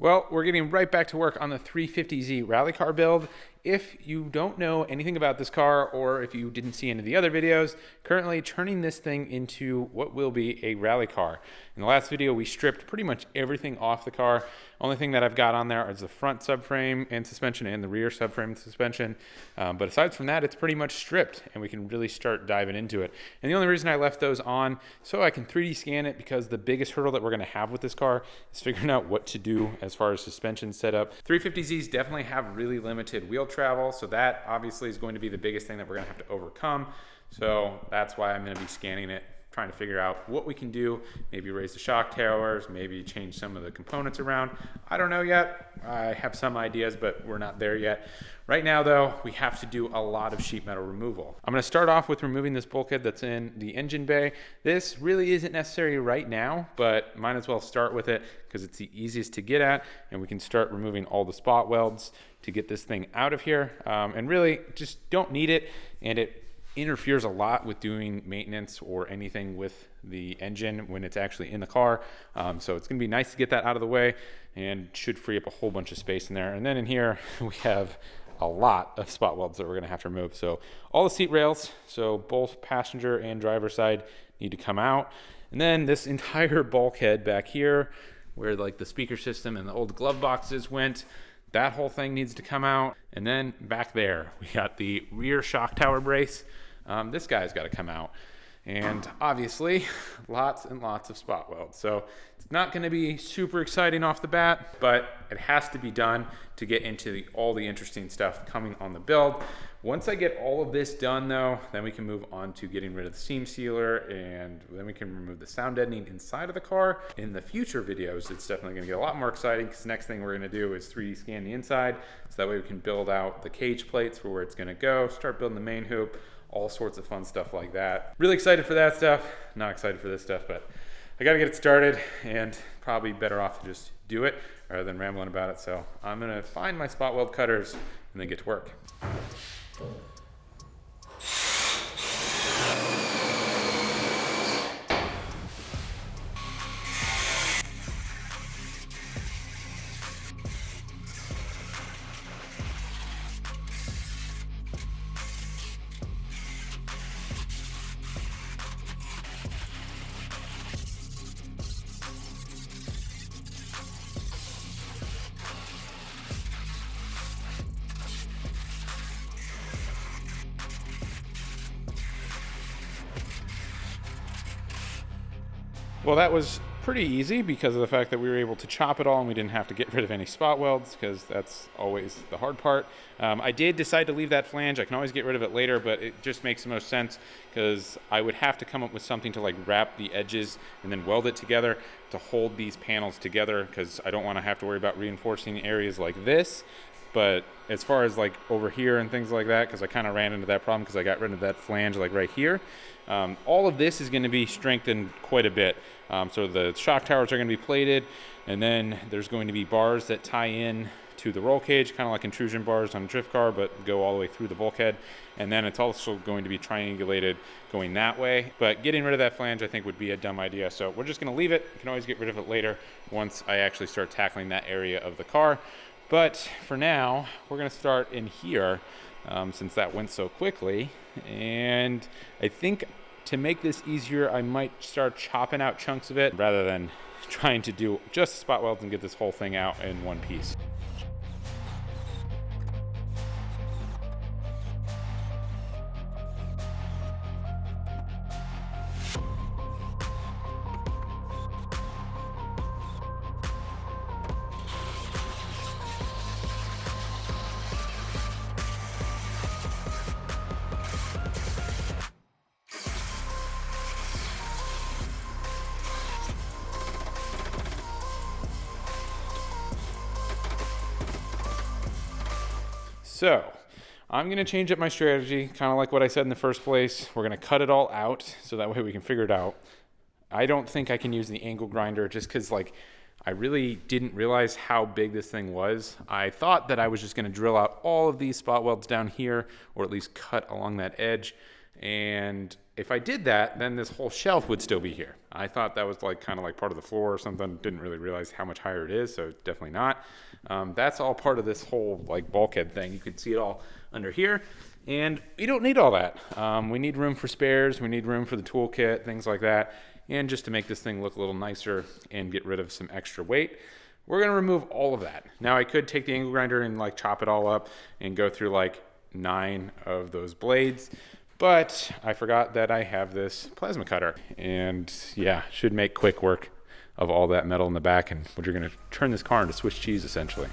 Well, we're getting right back to work on the 350Z rally car build. If you don't know anything about this car, or if you didn't see any of the other videos, currently turning this thing into what will be a rally car. In the last video, we stripped pretty much everything off the car. Only thing that I've got on there is the front subframe and suspension and the rear subframe and suspension. But aside from that, it's pretty much stripped and we can really start diving into it. And the only reason I left those on so I can 3D scan it, because the biggest hurdle that we're gonna have with this car is figuring out what to do as far as suspension setup. 350Zs definitely have really limited wheel travel, so that obviously is going to be the biggest thing that we're gonna have to overcome. So that's why I'm gonna be scanning it, trying to figure out what we can do, maybe raise the shock towers, maybe change some of the components around. I don't know yet. I have some ideas, but we're not there yet. Right now though, we have to do a lot of sheet metal removal. I'm gonna start off with removing this bulkhead that's in the engine bay. This really isn't necessary right now, but might as well start with it because it's the easiest to get at, and we can start removing all the spot welds to get this thing out of here. And really just don't need it, and it interferes a lot with doing maintenance or anything with the engine when it's actually in the car. So it's gonna be nice to get that out of the way and should free up a whole bunch of space in there. And then in here, we have a lot of spot welds that we're gonna have to remove. So all the seat rails, so both passenger and driver side, need to come out. And then this entire bulkhead back here, where like the speaker system and the old glove boxes went, that whole thing needs to come out. And then back there, we got the rear shock tower brace. This guy's got to come out. And obviously, lots and lots of spot welds. So it's not going to be super exciting off the bat, but it has to be done to get into all the interesting stuff coming on the build. Once I get all of this done though, then we can move on to getting rid of the seam sealer, and then we can remove the sound deadening inside of the car. In the future videos, it's definitely going to get a lot more exciting, because the next thing we're going to do is 3D scan the inside, so that way we can build out the cage plates for where it's going to go, start building the main hoop, all sorts of fun stuff like that. Really excited for that stuff. Not excited for this stuff, but I got to get it started, and probably better off to just do it rather than rambling about it. So I'm going to find my spot weld cutters and then get to work. Well, that was pretty easy because of the fact that we were able to chop it all and we didn't have to get rid of any spot welds, because that's always the hard part. I did decide to leave that flange. I can always get rid of it later, but it just makes the most sense because I would have to come up with something to like wrap the edges and then weld it together to hold these panels together, because I don't want to have to worry about reinforcing areas like this. But as far as like over here and things like that, because I kind of ran into that problem because I got rid of that flange like right here, all of this is going to be strengthened quite a bit. So the shock towers are going to be plated, and then there's going to be bars that tie in to the roll cage, kind of like intrusion bars on a drift car, but go all the way through the bulkhead. And then it's also going to be triangulated going that way. But getting rid of that flange, I think, would be a dumb idea. So we're just going to leave it. You can always get rid of it later once I actually start tackling that area of the car. But for now, we're going to start in here, since that went so quickly. And I think to make this easier, I might start chopping out chunks of it rather than trying to do just the spot welds and get this whole thing out in one piece. So I'm going to change up my strategy, kind of like what I said in the first place. We're going to cut it all out so that way we can figure it out. I don't think I can use the angle grinder just because like I really didn't realize how big this thing was. I thought that I was just going to drill out all of these spot welds down here, or at least cut along that edge. And if I did that, then this whole shelf would still be here. I thought that was like kind of like part of the floor or something. Didn't really realize how much higher it is, so definitely not. That's all part of this whole like bulkhead thing. You can see it all under here, and we don't need all that. We need room for spares. We need room for the toolkit, things like that, and just to make this thing look a little nicer and get rid of some extra weight. We're gonna remove all of that. Now I could take the angle grinder and like chop it all up and go through like 9 of those blades, but I forgot that I have this plasma cutter, and yeah, should make quick work of all that metal in the back, and we're gonna turn this car into Swiss cheese essentially.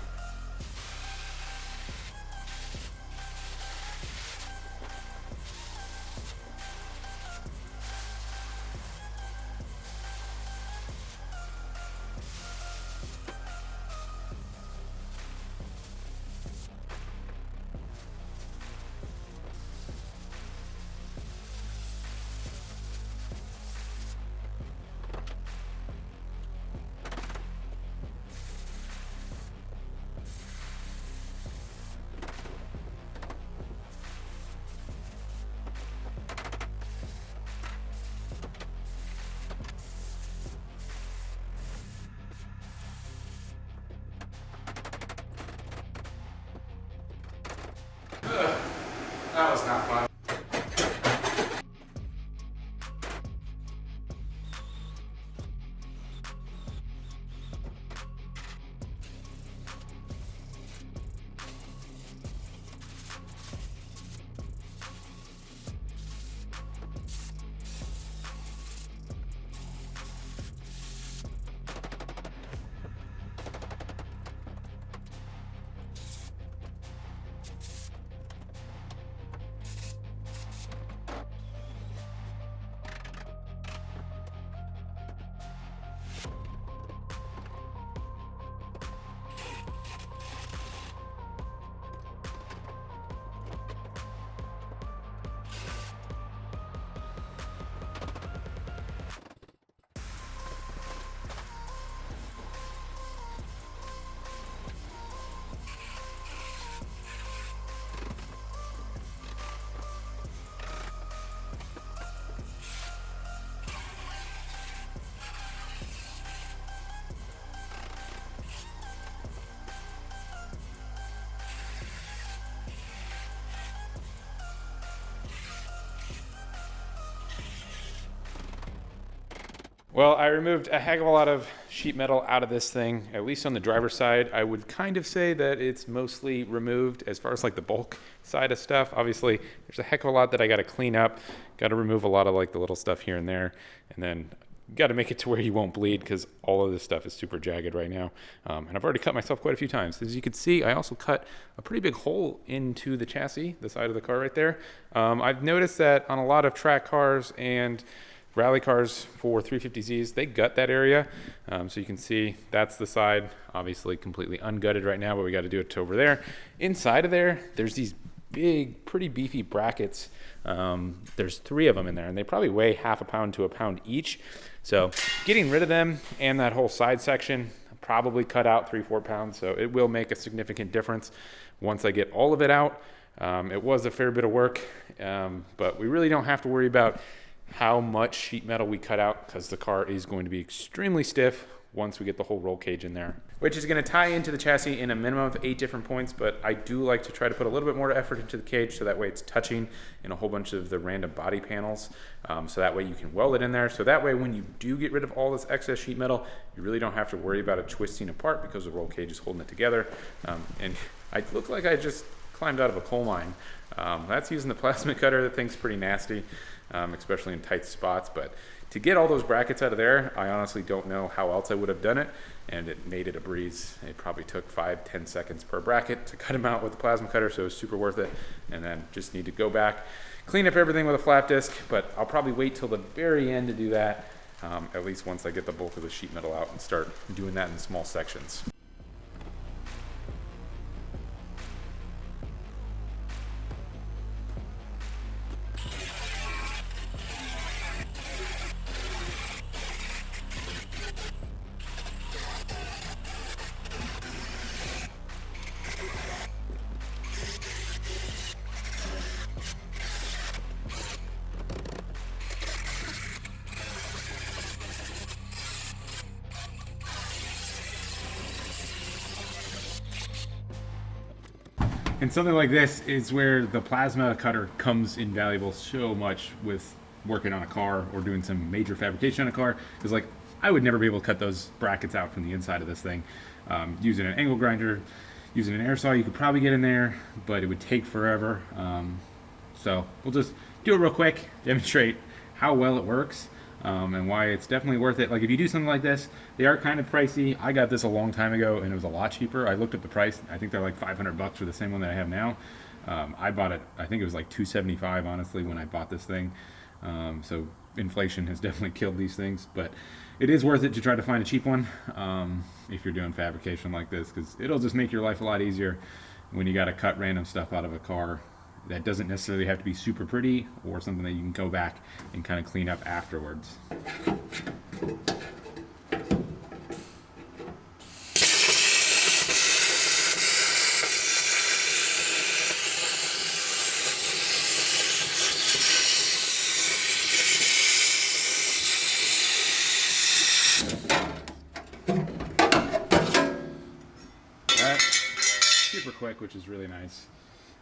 That was not fun. Well, I removed a heck of a lot of sheet metal out of this thing, at least on the driver's side. I would kind of say that it's mostly removed as far as like the bulk side of stuff. Obviously, there's a heck of a lot that I got to clean up. Got to remove a lot of like the little stuff here and there, and then got to make it to where you won't bleed, because all of this stuff is super jagged right now. And I've already cut myself quite a few times. As you can see, I also cut a pretty big hole into the chassis, the side of the car right there. I've noticed that on a lot of track cars and rally cars for 350Zs, they gut that area. So you can see that's the side, obviously completely ungutted right now, but we got to do it to over there. Inside of there, there's these big, pretty beefy brackets. There's 3 of them in there, and they probably weigh half a pound to a pound each. So getting rid of them and that whole side section probably cut out 3-4 pounds. So it will make a significant difference once I get all of it out. It was a fair bit of work, but we really don't have to worry about how much sheet metal we cut out, because the car is going to be extremely stiff once we get the whole roll cage in there, which is going to tie into the chassis in a minimum of 8 different points. But I do like to try to put a little bit more effort into the cage, so that way it's touching in a whole bunch of the random body panels, so that way you can weld it in there. So that way when you do get rid of all this excess sheet metal, you really don't have to worry about it twisting apart, because the roll cage is holding it together. And I look like I just climbed out of a coal mine. That's using the plasma cutter. That thing's pretty nasty, especially in tight spots. But to get all those brackets out of there, I honestly don't know how else I would have done it, and it made it a breeze. It probably took 5-10 seconds per bracket to cut them out with the plasma cutter, so it was super worth it. And then just need to go back, clean up everything with a flat disc, but I'll probably wait till the very end to do that, at least once I get the bulk of the sheet metal out and start doing that in small sections. And something like this is where the plasma cutter comes invaluable so much with working on a car or doing some major fabrication on a car. Because like I would never be able to cut those brackets out from the inside of this thing. Using an angle grinder, using an air saw, you could probably get in there, but it would take forever. So we'll just do it real quick, demonstrate how well it works. And why it's definitely worth it. Like if you do something like this, they are kind of pricey. I got this a long time ago and it was a lot cheaper. I looked at the price. I think they're like $500 for the same one that I have now. I bought it, I think it was like $275 honestly when I bought this thing. So inflation has definitely killed these things, but it is worth it to try to find a cheap one if you're doing fabrication like this, because it'll just make your life a lot easier when you got to cut random stuff out of a car that doesn't necessarily have to be super pretty or something that you can go back and kind of clean up afterwards. That's super quick, which is really nice.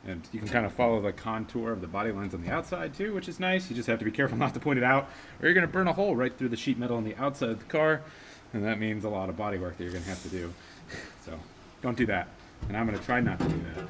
And you can kind of follow the contour of the body lines on the outside too, which is nice. You just have to be careful not to point it out, or you're going to burn a hole right through the sheet metal on the outside of the car, and that means a lot of body work that you're going to have to do. So don't do that, and I'm going to try not to do that.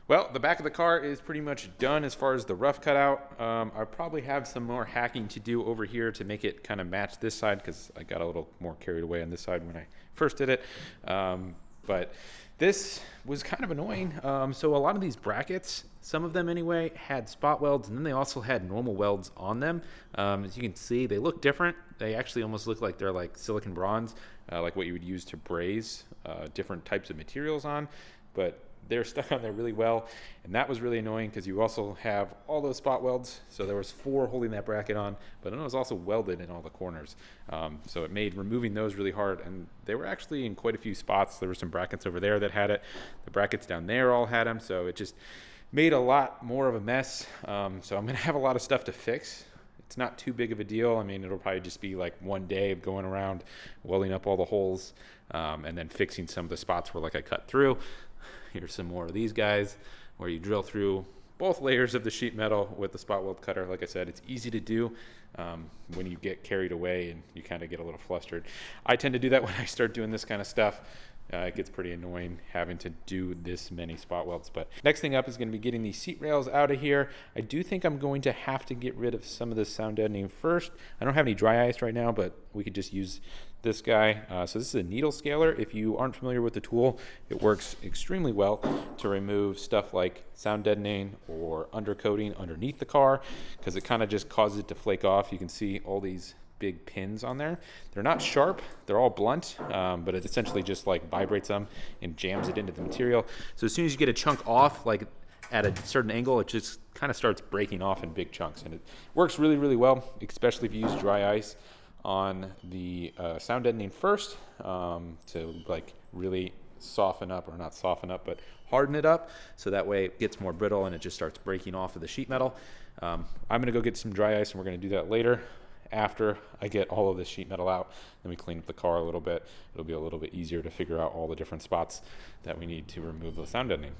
Well, the back of the car is pretty much done as far as the rough cutout. I probably have some more hacking to do over here to make it kind of match this side, because I got a little more carried away on this side when I first did it. But this was kind of annoying. So a lot of these brackets, some of them anyway, had spot welds, and then they also had normal welds on them. As you can see, they look different. They actually almost look like they're like silicon bronze, like what you would use to braze different types of materials on. But they're stuck on there really well, and that was really annoying because you also have all those spot welds. So there was 4 holding that bracket on, but then it was also welded in all the corners. So it made removing those really hard, and they were actually in quite a few spots. There were some brackets over there that had it. The brackets down there all had them, so it just made a lot more of a mess. So I'm gonna have a lot of stuff to fix. It's not too big of a deal. I mean, it'll probably just be like one day of going around, welding up all the holes, and then fixing some of the spots where like I cut through. Here's some more of these guys where you drill through both layers of the sheet metal with the spot weld cutter. Like I said, it's easy to do when you get carried away and you kind of get a little flustered. I tend to do that when I start doing this kind of stuff. It gets pretty annoying having to do this many spot welds. But next thing up is going to be getting these seat rails out of here. I do think I'm going to have to get rid of some of this sound deadening first. I don't have any dry ice right now, but we could just use this guy. So this is a needle scaler. If you aren't familiar with the tool, it works extremely well to remove stuff like sound deadening or undercoating underneath the car, because it kind of just causes it to flake off. You can see all these big pins on there. They're not sharp, they're all blunt, but it essentially just like vibrates them and jams it into the material. So as soon as you get a chunk off, like at a certain angle, it just kind of starts breaking off in big chunks, and it works really, really well, especially if you use dry ice on the sound deadening first, to like really soften up, or not soften up, but harden it up, so that way it gets more brittle and it just starts breaking off of the sheet metal. I'm gonna go get some dry ice, and we're gonna do that later after I get all of this sheet metal out. Then we clean up the car a little bit. It'll be a little bit easier to figure out all the different spots that we need to remove the sound deadening.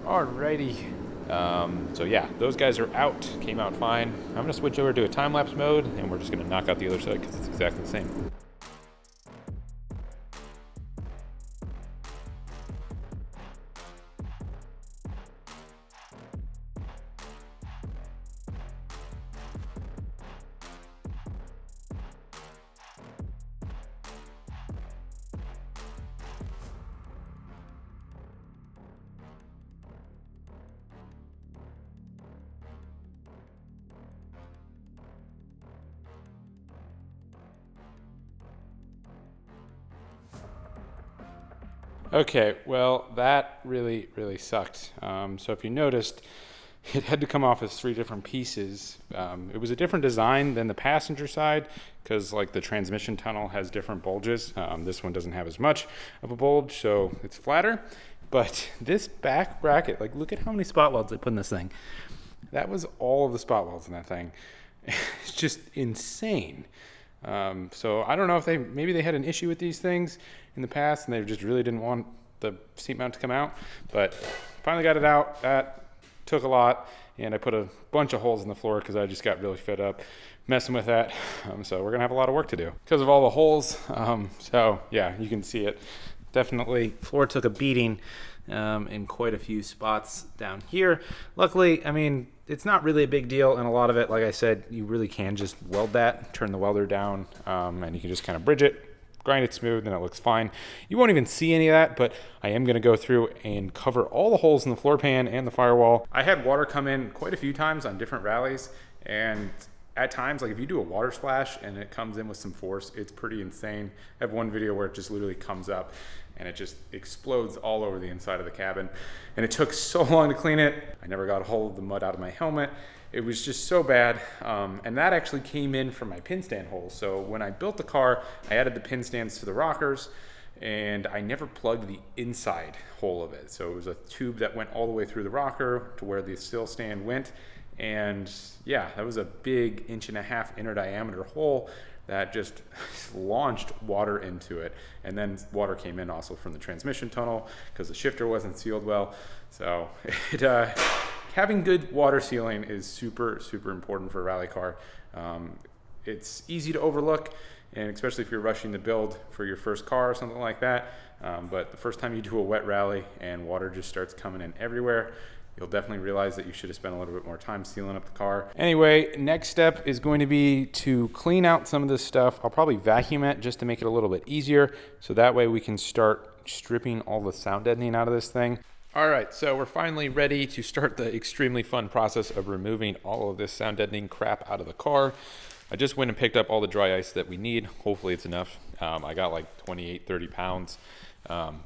Alrighty. So yeah, those guys are out, came out fine. I'm gonna switch over to a time-lapse mode, and we're just gonna knock out the other side because it's exactly the same. Okay, well, that really, really sucked. So if you noticed, it had to come off as 3 different pieces. It was a different design than the passenger side, because like the transmission tunnel has different bulges. This one doesn't have as much of a bulge, so it's flatter. But this back bracket, like look at how many spot welds they put in this thing. That was all of the spot welds in that thing. It's just insane. So I don't know if maybe they had an issue with these things in the past and they just really didn't want the seat mount to come out, but finally got it out. That took a lot, and I put a bunch of holes in the floor because I just got really fed up messing with that. So we're gonna have a lot of work to do because of all the holes. So yeah, you can see it. Definitely, floor took a beating in quite a few spots down here. Luckily, I mean, it's not really a big deal, and a lot of it, like I said, you really can just weld that, turn the welder down, and you can just kind of bridge it, grind it smooth, and it looks fine. You won't even see any of that, but I am gonna go through and cover all the holes in the floor pan and the firewall. I had water come in quite a few times on different rallies, and at times, like if you do a water splash and it comes in with some force, it's pretty insane. I have one video where it just literally comes up and it just explodes all over the inside of the cabin. And it took so long to clean it. I never got a hold of the mud out of my helmet. It was just so bad. And that actually came in from my pin stand hole. So when I built the car, I added the pin stands to the rockers, and I never plugged the inside hole of it. So it was a tube that went all the way through the rocker to where the still stand went. And yeah, that was a big 1.5 inch inner diameter hole that just launched water into it. And then water came in also from the transmission tunnel because the shifter wasn't sealed well. So having good water sealing is super, super important for a rally car. It's easy to overlook, and especially if you're rushing the build for your first car or something like that. But the first time you do a wet rally and water just starts coming in everywhere, you'll definitely realize that you should have spent a little bit more time sealing up the car. Anyway, next step is going to be to clean out some of this stuff. I'll probably vacuum it just to make it a little bit easier, so that way we can start stripping all the sound deadening out of this thing. All right, so we're finally ready to start the extremely fun process of removing all of this sound deadening crap out of the car. I just went and picked up all the dry ice that we need. Hopefully it's enough. I got like 28, 30 pounds.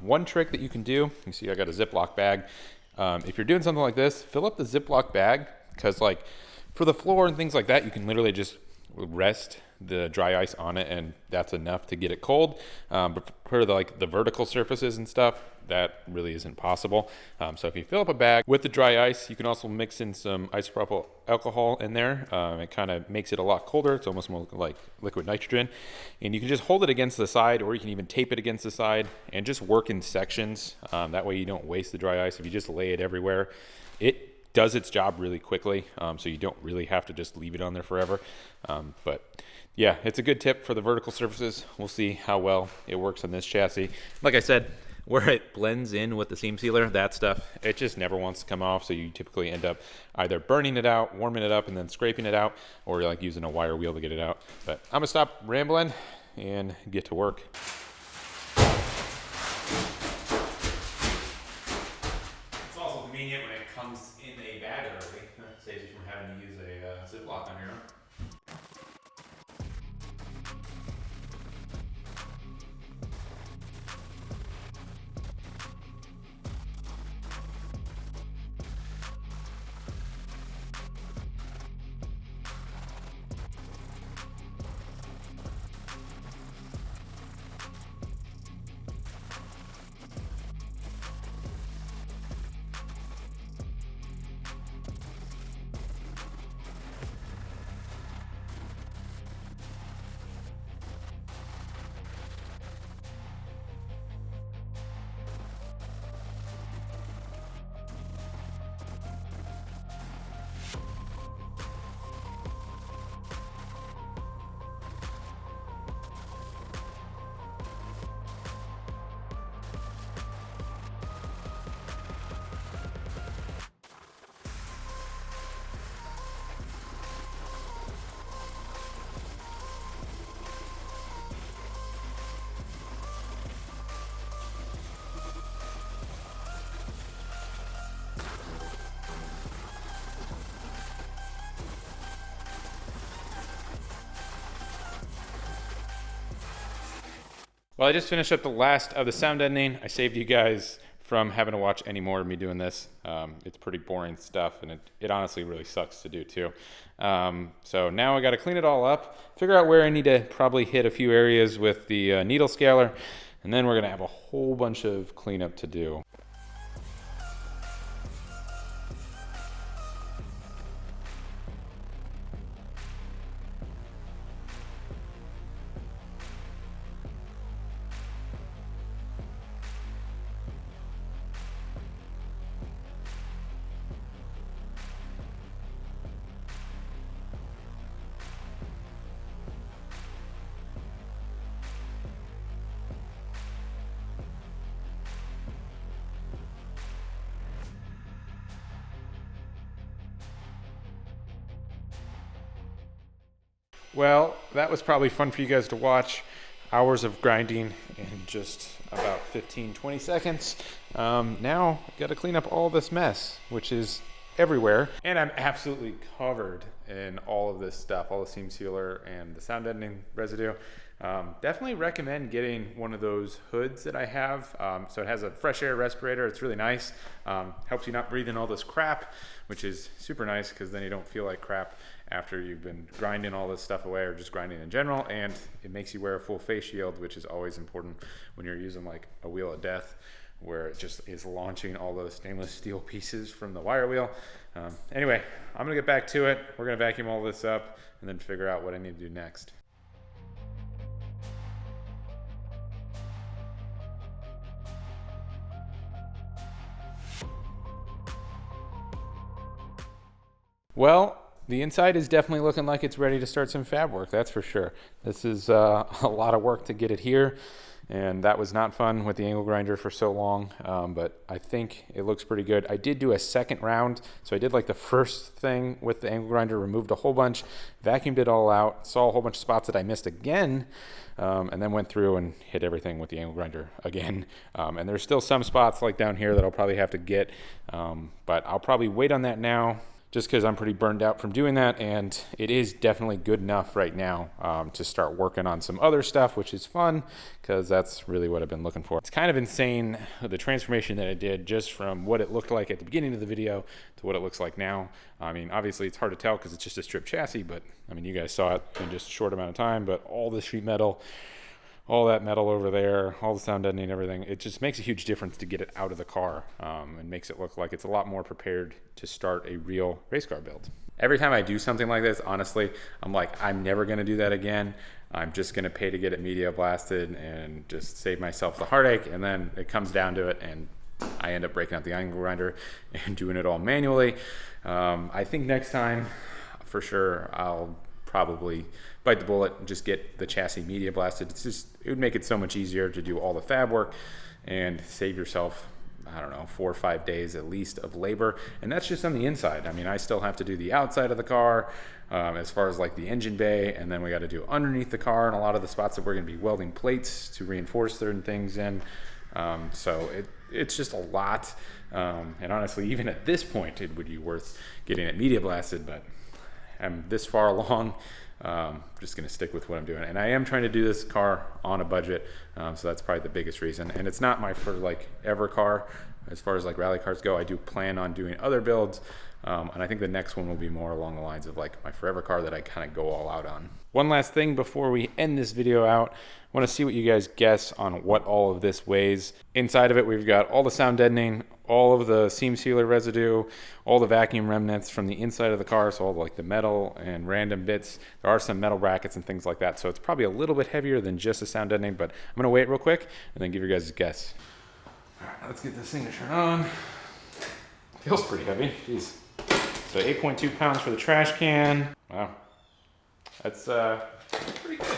One trick that you can do, you see I got a Ziploc bag. If you're doing something like this, fill up the Ziploc bag, because like for the floor and things like that, you can literally just rest the dry ice on it, and that's enough to get it cold. But for the vertical surfaces and stuff, that really isn't possible. So if you fill up a bag with the dry ice, you can also mix in some isopropyl alcohol in there. It kind of makes it a lot colder. It's almost more like liquid nitrogen. And you can just hold it against the side, or you can even tape it against the side and just work in sections. That way you don't waste the dry ice. If you just lay it everywhere, it does its job really quickly, so you don't really have to just leave it on there forever. But yeah, it's a good tip for the vertical surfaces. We'll see how well it works on this chassis. Like I said, where it blends in with the seam sealer, that stuff, it just never wants to come off, so you typically end up either burning it out, warming it up, and then scraping it out, or like using a wire wheel to get it out. But I'm gonna stop rambling and get to work. It's also convenient when it comes in a bag already. It saves you from having to use a Ziploc on your own. Well, I just finished up the last of the sound deadening. I saved you guys from having to watch any more of me doing this. It's pretty boring stuff, and it honestly really sucks to do too. So now I got to clean it all up, figure out where I need to probably hit a few areas with the needle scaler, and then we're going to have a whole bunch of cleanup to do. Well, that was probably fun for you guys to watch. Hours of grinding in just about 15-20 seconds. Now, got to clean up all this mess, which is everywhere. And I'm absolutely covered in all of this stuff, all the seam sealer and the sound deadening residue. Definitely recommend getting one of those hoods that I have. So it has a fresh air respirator. It's really nice. Helps you not breathe in all this crap, which is super nice because then you don't feel like crap after you've been grinding all this stuff away or just grinding in general. And it makes you wear a full face shield, which is always important when you're using like a wheel of death, where it just is launching all those stainless steel pieces from the wire wheel. Anyway, I'm gonna get back to it. We're gonna vacuum all this up and then figure out what I need to do next. Well, the inside is definitely looking like it's ready to start some fab work, that's for sure. This is a lot of work to get it here, and that was not fun with the angle grinder for so long, but I think it looks pretty good. I did do a second round, so I did like the first thing with the angle grinder, removed a whole bunch, vacuumed it all out, saw a whole bunch of spots that I missed again, and then went through and hit everything with the angle grinder again. And there's still some spots like down here that I'll probably have to get, but I'll probably wait on that now just because I'm pretty burned out from doing that, and it is definitely good enough right now to start working on some other stuff, which is fun because that's really what I've been looking for. It's kind of insane, the transformation that I did just from what it looked like at the beginning of the video to what it looks like now. I mean, obviously it's hard to tell because it's just a strip chassis, but I mean, you guys saw it in just a short amount of time, but all the sheet metal, all that metal over there, all the sound deadening, everything, it just makes a huge difference to get it out of the car and makes it look like it's a lot more prepared to start a real race car build. Every time I do something like this, honestly, I'm like, I'm never gonna do that again. I'm just gonna pay to get it media blasted and just save myself the heartache, and then it comes down to it and I end up breaking out the angle grinder and doing it all manually. I think next time, for sure, I'll probably bite the bullet and just get the chassis media blasted. It would make it so much easier to do all the fab work and save yourself, I don't know, 4 or 5 days at least of labor. And that's just on the inside. I mean, I still have to do the outside of the car as far as like the engine bay, and then we got to do underneath the car and a lot of the spots that we're going to be welding plates to reinforce certain things in. So it's just a lot. And honestly, even at this point, it would be worth getting it media blasted, but I'm this far along. Just gonna stick with what I'm doing, and I am trying to do this car on a budget, so that's probably the biggest reason. And it's not my first like ever car as far as like rally cars go. I do plan on doing other builds, and I think the next one will be more along the lines of like my forever car that I kind of go all out on. One last thing before we end this video out, I want to see what you guys guess on what all of this weighs. Inside of it, we've got all the sound deadening, all of the seam sealer residue, all the vacuum remnants from the inside of the car, so all like the metal and random bits. There are some metal brackets and things like that, so it's probably a little bit heavier than just the sound deadening, but I'm gonna weigh it real quick and then give you guys a guess. All right, let's get this thing to turn on. Feels pretty heavy, jeez. So 8.2 pounds for the trash can. Wow, that's pretty good.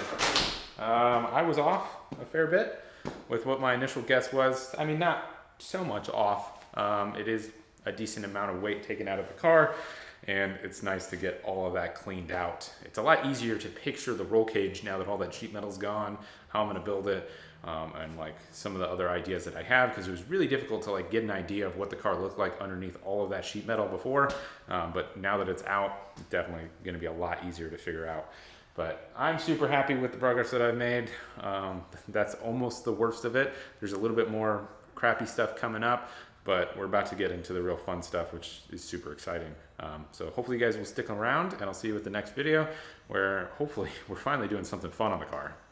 I was off a fair bit with what my initial guess was. I mean, not so much off. It is a decent amount of weight taken out of the car, and it's nice to get all of that cleaned out. It's a lot easier to picture the roll cage now that all that sheet metal's gone, how I'm gonna build it, and like some of the other ideas that I have, because it was really difficult to like get an idea of what the car looked like underneath all of that sheet metal before, but now that it's out, it's definitely gonna be a lot easier to figure out. But I'm super happy with the progress that I've made. That's almost the worst of it. There's a little bit more crappy stuff coming up, but we're about to get into the real fun stuff, which is super exciting. So hopefully you guys will stick around, and I'll see you with the next video where hopefully we're finally doing something fun on the car.